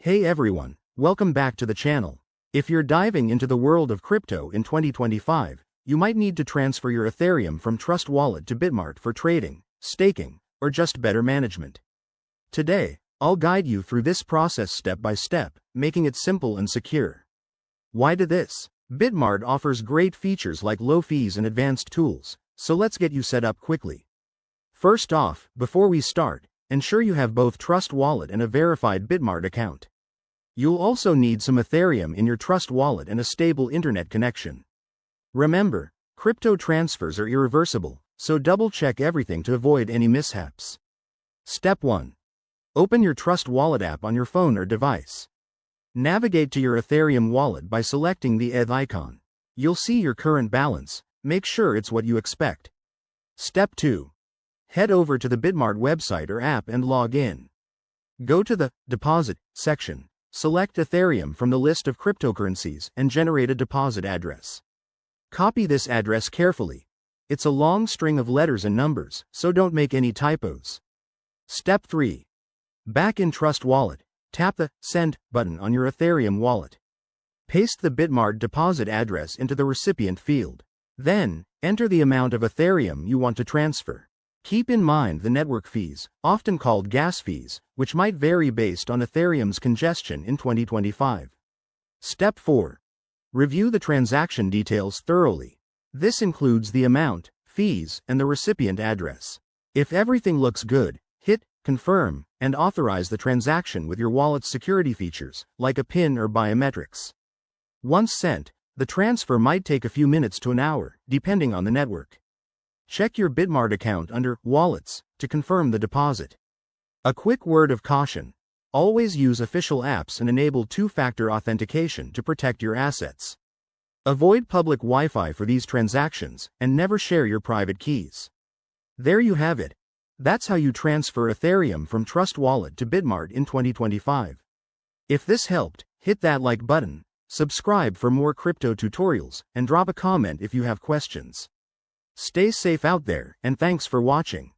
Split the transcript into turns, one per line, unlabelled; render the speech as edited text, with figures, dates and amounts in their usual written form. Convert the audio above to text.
Hey everyone, welcome back to the channel. If you're diving into the world of crypto in 2025, you might need to transfer your Ethereum from Trust Wallet to Bitmart for trading, staking, or just better management. Today, I'll guide you through this process step by step, making it simple and secure. Why do this? Bitmart offers great features like low fees and advanced tools, so let's get you set up quickly. First off, before we start, ensure you have both Trust Wallet and a verified Bitmart account. You'll also need some Ethereum in your Trust Wallet and a stable internet connection. Remember, crypto transfers are irreversible, so double-check everything to avoid any mishaps. Step 1. Open your Trust Wallet app on your phone or device. Navigate to your Ethereum wallet by selecting the ETH icon. You'll see your current balance. Make sure it's what you expect. Step 2. Head over to the Bitmart website or app and log in. Go to the Deposit section. Select Ethereum from the list of cryptocurrencies and generate a deposit address. Copy this address carefully. It's a long string of letters and numbers, so don't make any typos. Step 3. Back in Trust Wallet, tap the Send button on your Ethereum wallet. Paste the Bitmart deposit address into the recipient field. Then, enter the amount of Ethereum you want to transfer. Keep in mind the network fees, often called gas fees, which might vary based on Ethereum's congestion in 2025. Step 4. Review the transaction details thoroughly. This includes the amount, fees, and the recipient address. If everything looks good, hit Confirm and authorize the transaction with your wallet's security features, like a PIN or biometrics. Once sent, the transfer might take a few minutes to an hour, depending on the network. Check your Bitmart account under Wallets to confirm the deposit. A quick word of caution: always use official apps and enable two-factor authentication to protect your assets. Avoid public Wi-Fi for these transactions, and never share your private keys. There you have it. That's how you transfer Ethereum from Trust Wallet to Bitmart in 2025. If this helped, hit that like button, subscribe for more crypto tutorials, and drop a comment if you have questions. Stay safe out there, and thanks for watching.